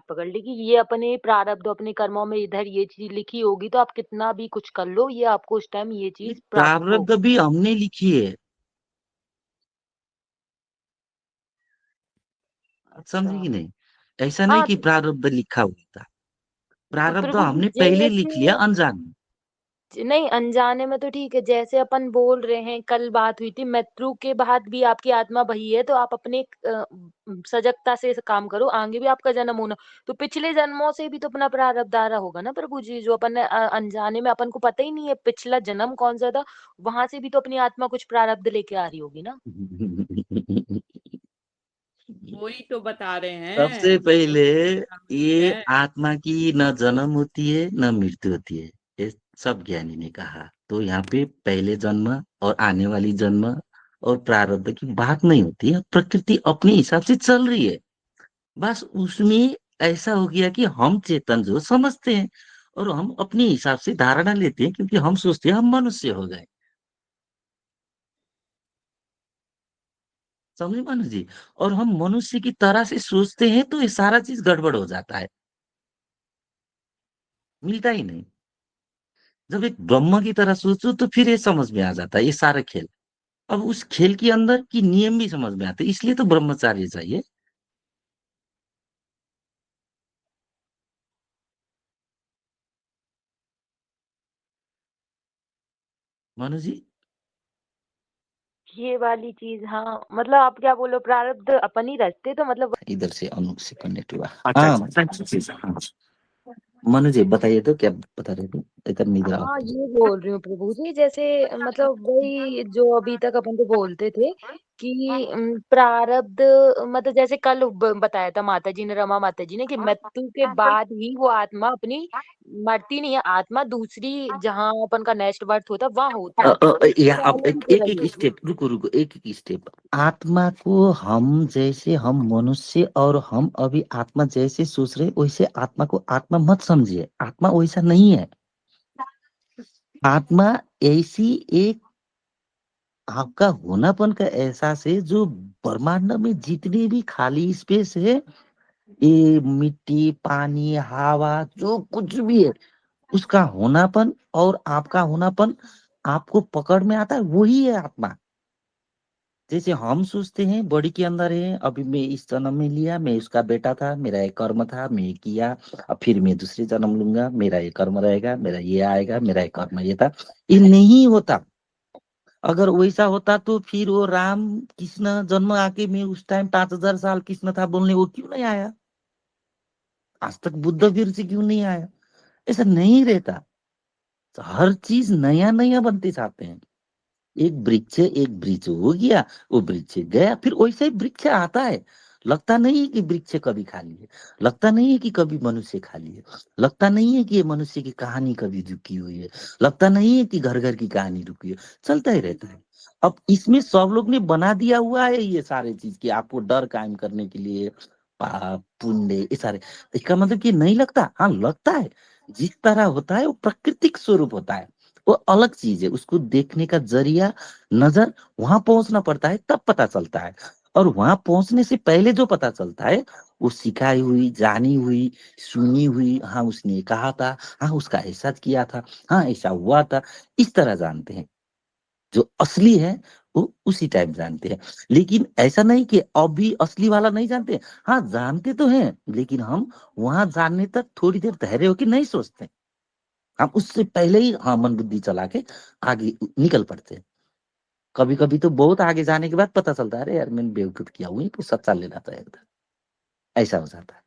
पकड़ ली कि ये अपने प्रारब्ध अपने कर्मों में इधर ये चीज लिखी होगी, तो आप कितना भी कुछ कर लो, ये आपको उस टाइम ये ये चीज प्राप्त प्रारब्ध होगी। भी हमने लिखी है, समझी अच्छा। कि नहीं? ऐसा नहीं हाँ कि प्रारब्ध लिखा हुआ था, तो प्रारब्ध प्रभु जी हमने पहले लिख लिया जैसे, अनजान में। नहीं अनजाने में तो ठीक है, जैसे अपन बोल रहे हैं, कल बात हुई थी मृत्यु के बाद भी आपकी आत्मा वही है, तो आप अपने सजगता से काम करो, आगे भी आपका जन्म होना, तो पिछले जन्मों से भी तो अपना प्रारब्ध आ रहा होगा ना प्रभु जी, जो अपन ने अनजाने में अपन को पता ही नहीं है पिछला जन्म कौन सा था, वहां से भी तो अपनी आत्मा कुछ प्रारब्ध लेके आ रही होगी ना। वही तो बता रहे सबसे हैं, पहले ये है। आत्मा की न जन्म होती है न मृत्यु होती है, ये सब ज्ञानी ने कहा। तो यहाँ पे पहले जन्म और आने वाली जन्म और प्रारब्ध की बात नहीं होती है, प्रकृति अपने हिसाब से चल रही है। बस उसमें ऐसा हो गया कि हम चेतन जो समझते हैं और हम अपने हिसाब से धारणा लेते हैं, क्योंकि हम सोचते हैं हम मनुष्य हो गए। समझे मानव जी? और हम मनुष्य की तरह से सोचते हैं तो ये सारा चीज गड़बड़ हो जाता है, मिलता ही नहीं। जब एक ब्रह्म की तरह सोचो तो फिर ये समझ में आ जाता है ये सारा खेल। अब उस खेल के अंदर की नियम भी समझ में आते हैं, इसलिए तो ब्रह्मचार्य चाहिए। मानो जी, ये वाली चीज, हाँ मतलब आप क्या बोलो, प्रारब्ध अपन ही रचते तो मतलब। इधर से अनुप से कनेक्ट हुआ। हाँ, मनु जी बताइए तो क्या बता रहे थे, इधर नहीं रहा। हाँ ये बोल रही हूँ प्रभु जी, जैसे मतलब वही जो अभी तक अपन तो बोलते थे कि प्रारब्ध, मतलब जैसे कल बताया था माता जी ने, रमा माता जी ने, कि मृत्यु के बाद ही वो आत्मा अपनी मरती नहीं है, आत्मा दूसरी जहाँ अपन का नेक्स्ट बर्थ होता है वहां होती है, उससे या अब पहले भी एक तो एक वही एक होती है। स्टेप, रुको रुको, एक एक स्टेप। आत्मा को हम जैसे हम मनुष्य और हम अभी आत्मा जैसे सोच रहे वैसे आत्मा को आत्मा मत समझिए, आत्मा वैसा नहीं है। आत्मा ऐसी एक आपका होनापन का एहसास है जो ब्रह्मांड में जितनी भी खाली स्पेस है, ये मिट्टी पानी हवा जो कुछ भी है, उसका होनापन और आपका होनापन आपको पकड़ में आता है, वही है आत्मा। जैसे हम सोचते हैं बॉडी के अंदर है, अभी मैं इस जन्म में लिया, मैं उसका बेटा था, मेरा एक कर्म था, मैं किया, अब फिर मैं दूसरे जन्म लूंगा, मेरा ये कर्म रहेगा, मेरा ये आएगा, मेरा एक कर्म ये था। ये नहीं होता। अगर वैसा होता तो फिर वो राम कृष्ण जन्म आके मैं उस टाइम 5,000 साल कृष्ण था बोलने, वो क्यों नहीं आया? आज तक बुद्ध फिर से क्यों नहीं आया? ऐसा नहीं रहता। तो हर चीज नया नया बनते जाते हैं। एक वृक्ष हो गया, वो वृक्ष गया, फिर वैसे ही वृक्ष आता है। लगता नहीं है कि वृक्ष कभी खाली है, लगता नहीं है कि कभी मनुष्य खाली है, लगता नहीं है कि ये मनुष्य की कहानी कभी रुकी हुई है, लगता नहीं है कि घर घर की कहानी रुकी है, चलता ही रहता है। अब इसमें सब लोग ने बना दिया हुआ है ये सारे चीज कि आपको डर कायम करने के लिए, पाप पुण्य ये सारे। इसका मतलब कि नहीं लगता, हाँ लगता है। जिस तरह होता है वो प्राकृतिक स्वरूप होता है, वो अलग चीज है, उसको देखने का जरिया, नजर, वहां पहुंचना पड़ता है तब पता चलता है। और वहां पहुंचने से पहले जो पता चलता है वो सिखाई हुई, जानी हुई, सुनी हुई, हाँ उसने कहा था, हाँ उसका ऐसा किया था, हाँ ऐसा हुआ था, इस तरह जानते हैं। जो असली है वो उसी टाइम जानते हैं। लेकिन ऐसा नहीं कि अभी असली वाला नहीं जानते, हाँ जानते तो हैं, लेकिन हम वहां जानने तक थोड़ी देर धैर्य होकर नहीं सोचते, हम उससे पहले ही हाँ मन बुद्धि चला के आगे निकल पड़ते हैं। कभी कभी तो बहुत आगे जाने के बाद पता चलता है, अरे यार मैंने बेवकूफ किया, वहीं पे सच्चा लेना था, ऐसा हो जाता है।